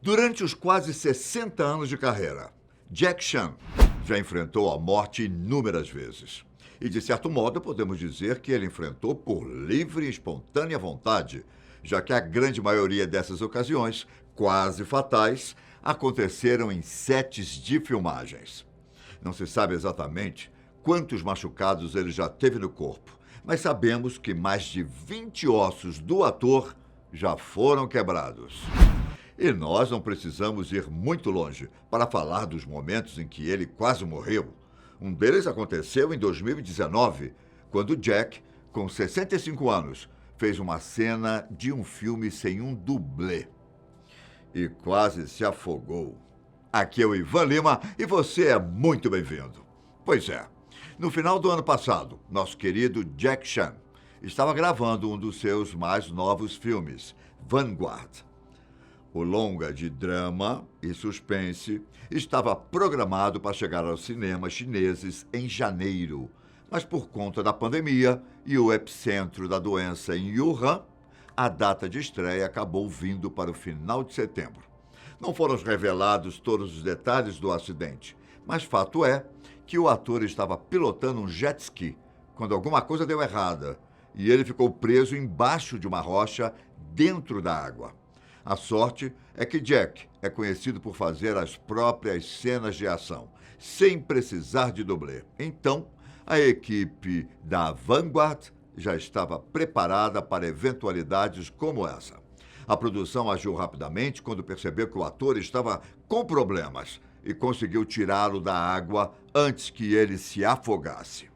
Durante os quase 60 anos de carreira, Jack Chan já enfrentou a morte inúmeras vezes. E, de certo modo, podemos dizer que ele enfrentou por livre e espontânea vontade, já que a grande maioria dessas ocasiões, quase fatais, aconteceram em sets de filmagens. Não se sabe exatamente quantos machucados ele já teve no corpo, mas sabemos que mais de 20 ossos do ator já foram quebrados. E nós não precisamos ir muito longe para falar dos momentos em que ele quase morreu. Um deles aconteceu em 2019, quando Jack, com 65 anos, fez uma cena de um filme sem um dublê. E quase se afogou. Aqui é o Ivan Lima e você é muito bem-vindo. Pois é, no final do ano passado, nosso querido Jack Chan estava gravando um dos seus mais novos filmes, Vanguard. O longa de drama e suspense estava programado para chegar aos cinemas chineses em janeiro, mas por conta da pandemia e o epicentro da doença em Wuhan, a data de estreia acabou vindo para o final de setembro. Não foram revelados todos os detalhes do acidente, mas fato é que o ator estava pilotando um jet ski quando alguma coisa deu errada e ele ficou preso embaixo de uma rocha dentro da água. A sorte é que Jack é conhecido por fazer as próprias cenas de ação, sem precisar de dublê. Então, a equipe da Vanguard já estava preparada para eventualidades como essa. A produção agiu rapidamente quando percebeu que o ator estava com problemas e conseguiu tirá-lo da água antes que ele se afogasse.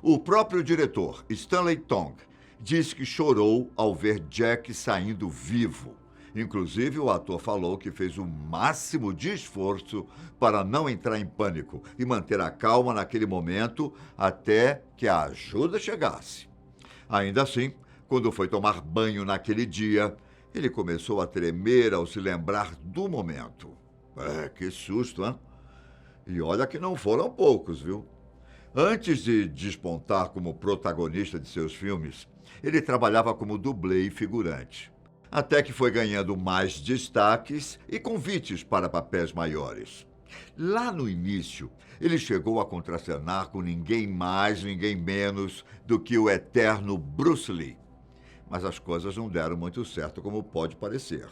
O próprio diretor, Stanley Tong, disse que chorou ao ver Jack saindo vivo. Inclusive, o ator falou que fez o máximo de esforço para não entrar em pânico e manter a calma naquele momento até que a ajuda chegasse. Ainda assim, quando foi tomar banho naquele dia, ele começou a tremer ao se lembrar do momento. Que susto, hein? E olha que não foram poucos, viu? Antes de despontar como protagonista de seus filmes, ele trabalhava como dublê e figurante. Até que foi ganhando mais destaques e convites para papéis maiores. Lá no início, ele chegou a contracenar com ninguém mais, ninguém menos do que o eterno Bruce Lee. Mas as coisas não deram muito certo, como pode parecer.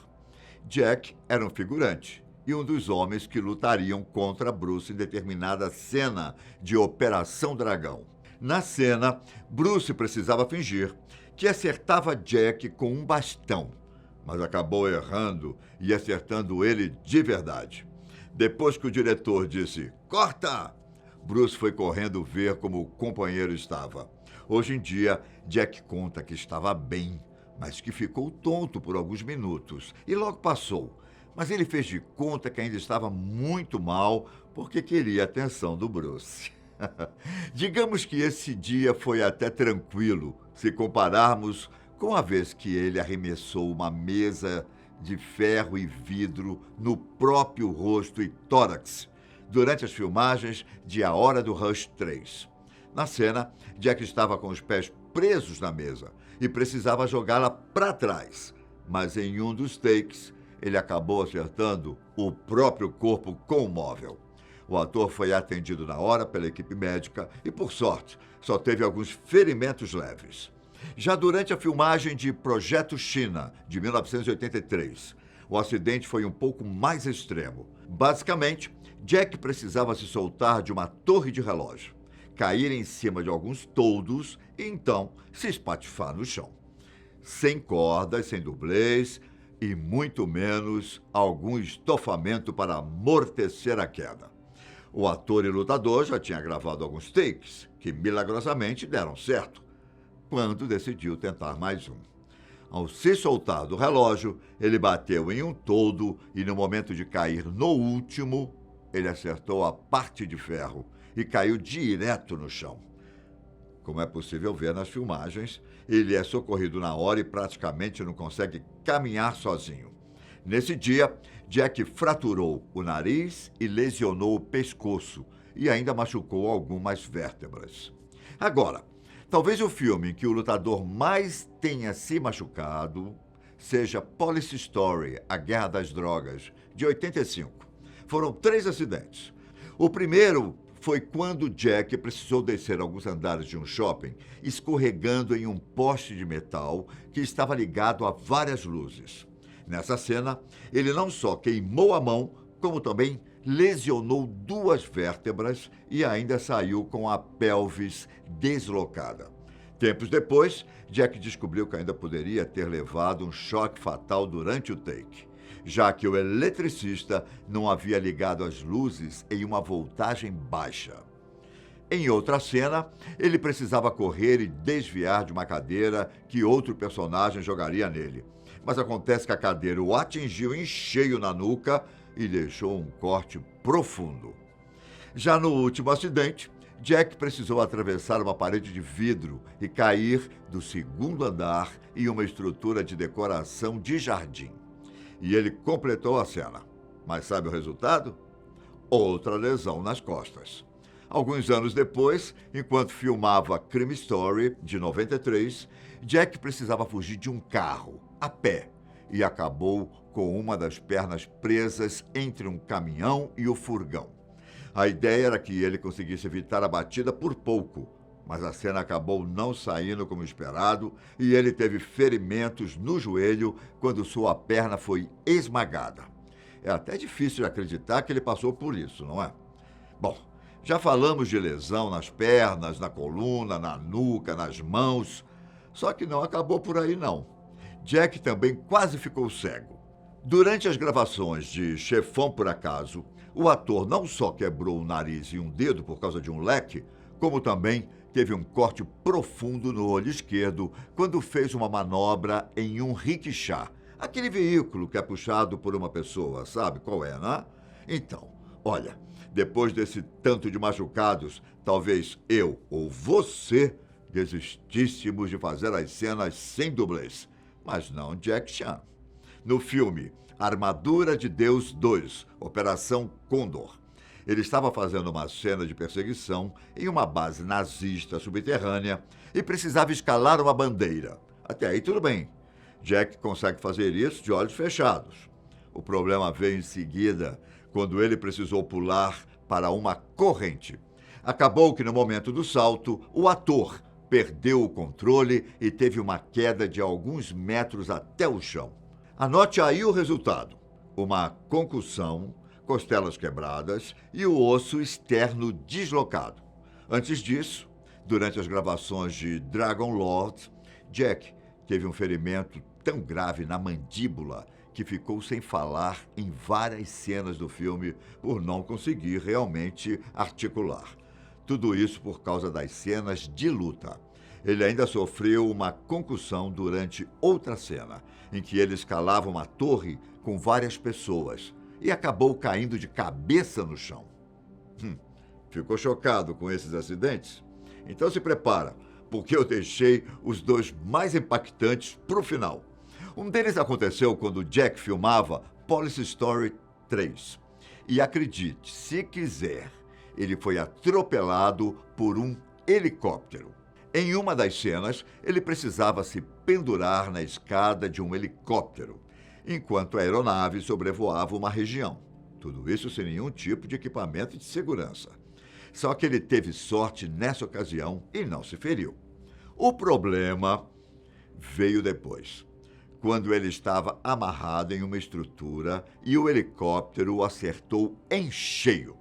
Jack era um figurante e um dos homens que lutariam contra Bruce em determinada cena de Operação Dragão. Na cena, Bruce precisava fingir que acertava Jack com um bastão, mas acabou errando e acertando ele de verdade. Depois que o diretor disse, corta, Bruce foi correndo ver como o companheiro estava. Hoje em dia, Jack conta que estava bem, mas que ficou tonto por alguns minutos e logo passou. Mas ele fez de conta que ainda estava muito mal porque queria a atenção do Bruce. Digamos que esse dia foi até tranquilo, se compararmos com a vez que ele arremessou uma mesa de ferro e vidro no próprio rosto e tórax durante as filmagens de A Hora do Rush 3. Na cena, Jack estava com os pés presos na mesa e precisava jogá-la para trás, mas em um dos takes, ele acabou acertando o próprio corpo com o móvel. O ator foi atendido na hora pela equipe médica e, por sorte, só teve alguns ferimentos leves. Já durante a filmagem de Projeto China, de 1983, o acidente foi um pouco mais extremo. Basicamente, Jack precisava se soltar de uma torre de relógio, cair em cima de alguns toldos e então se espatifar no chão. Sem cordas, sem dublês e muito menos algum estofamento para amortecer a queda. O ator e lutador já tinha gravado alguns takes, que milagrosamente deram certo, quando decidiu tentar mais um. Ao se soltar do relógio, ele bateu em um toldo e, no momento de cair no último, ele acertou a parte de ferro e caiu direto no chão. Como é possível ver nas filmagens, ele é socorrido na hora e praticamente não consegue caminhar sozinho. Nesse dia, Jack fraturou o nariz e lesionou o pescoço e ainda machucou algumas vértebras. Agora, talvez o filme em que o lutador mais tenha se machucado seja Police Story, A Guerra das Drogas, de 85. Foram 3 acidentes. O primeiro foi quando Jack precisou descer alguns andares de um shopping, escorregando em um poste de metal que estava ligado a várias luzes. Nessa cena, ele não só queimou a mão, como também lesionou 2 vértebras e ainda saiu com a pelvis deslocada. Tempos depois, Jack descobriu que ainda poderia ter levado um choque fatal durante o take, já que o eletricista não havia ligado as luzes em uma voltagem baixa. Em outra cena, ele precisava correr e desviar de uma cadeira que outro personagem jogaria nele. Mas acontece que a cadeira o atingiu em cheio na nuca e deixou um corte profundo. Já no último acidente, Jack precisou atravessar uma parede de vidro e cair do 2º andar em uma estrutura de decoração de jardim. E ele completou a cena. Mas sabe o resultado? Outra lesão nas costas. Alguns anos depois, enquanto filmava Crime Story, de 93, Jack precisava fugir de um carro, a pé, e acabou com uma das pernas presas entre um caminhão e o furgão. A ideia era que ele conseguisse evitar a batida por pouco, mas a cena acabou não saindo como esperado e ele teve ferimentos no joelho quando sua perna foi esmagada. É até difícil de acreditar que ele passou por isso, não é? Bom, já falamos de lesão nas pernas, na coluna, na nuca, nas mãos, só que não acabou por aí não. Jack também quase ficou cego. Durante as gravações de Chefão por Acaso, o ator não só quebrou o nariz e um dedo por causa de um leque, como também teve um corte profundo no olho esquerdo quando fez uma manobra em um rickshaw, aquele veículo que é puxado por uma pessoa, sabe qual é, né? Então, olha, depois desse tanto de machucados, talvez eu ou você desistíssemos de fazer as cenas sem dublês, mas não Jack Chan. No filme Armadura de Deus 2, Operação Condor, ele estava fazendo uma cena de perseguição em uma base nazista subterrânea e precisava escalar uma bandeira. Até aí tudo bem. Jack consegue fazer isso de olhos fechados. O problema veio em seguida, quando ele precisou pular para uma corrente. Acabou que no momento do salto, o ator perdeu o controle e teve uma queda de alguns metros até o chão. Anote aí o resultado: uma concussão, costelas quebradas e o osso externo deslocado. Antes disso, durante as gravações de Dragon Lord, Jack teve um ferimento tão grave na mandíbula que ficou sem falar em várias cenas do filme por não conseguir realmente articular. Tudo isso por causa das cenas de luta. Ele ainda sofreu uma concussão durante outra cena, em que ele escalava uma torre com várias pessoas e acabou caindo de cabeça no chão. Ficou chocado com esses acidentes? Então se prepara, porque eu deixei os 2 mais impactantes para o final. Um deles aconteceu quando Jack filmava Police Story 3. E acredite, se quiser, ele foi atropelado por um helicóptero. Em uma das cenas, ele precisava se pendurar na escada de um helicóptero, enquanto a aeronave sobrevoava uma região. Tudo isso sem nenhum tipo de equipamento de segurança. Só que ele teve sorte nessa ocasião e não se feriu. O problema veio depois, quando ele estava amarrado em uma estrutura e o helicóptero o acertou em cheio.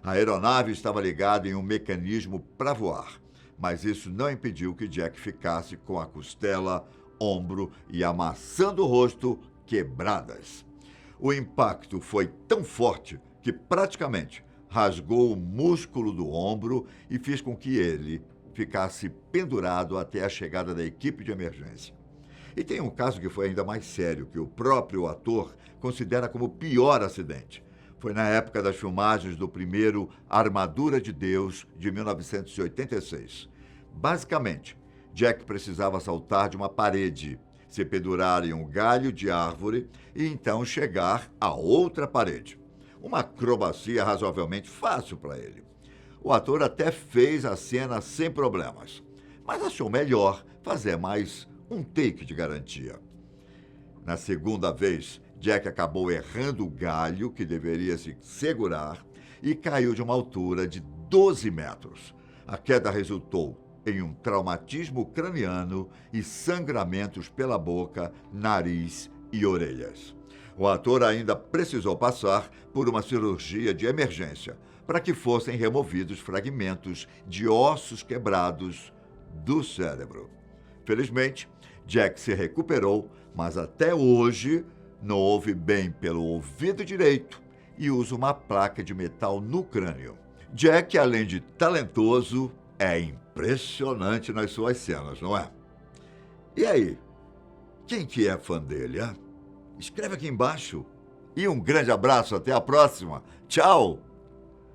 A aeronave estava ligada em um mecanismo para voar, mas isso não impediu que Jack ficasse com a costela, ombro e a maçã do rosto quebradas. O impacto foi tão forte que praticamente rasgou o músculo do ombro e fez com que ele ficasse pendurado até a chegada da equipe de emergência. E tem um caso que foi ainda mais sério, que o próprio ator considera como o pior acidente. Foi na época das filmagens do primeiro Armadura de Deus, de 1986. Basicamente, Jack precisava saltar de uma parede, se pendurar em um galho de árvore e então chegar a outra parede. Uma acrobacia razoavelmente fácil para ele. O ator até fez a cena sem problemas, mas achou melhor fazer mais um take de garantia. Na segunda vez, Jack acabou errando o galho que deveria se segurar e caiu de uma altura de 12 metros. A queda resultou em um traumatismo craniano e sangramentos pela boca, nariz e orelhas. O ator ainda precisou passar por uma cirurgia de emergência para que fossem removidos fragmentos de ossos quebrados do cérebro. Felizmente, Jack se recuperou, mas até hoje não ouve bem pelo ouvido direito e usa uma placa de metal no crânio. Jack, além de talentoso, é impressionante nas suas cenas, não é? E aí, quem que é fã dele, hein? Escreve aqui embaixo. E um grande abraço, até a próxima. Tchau!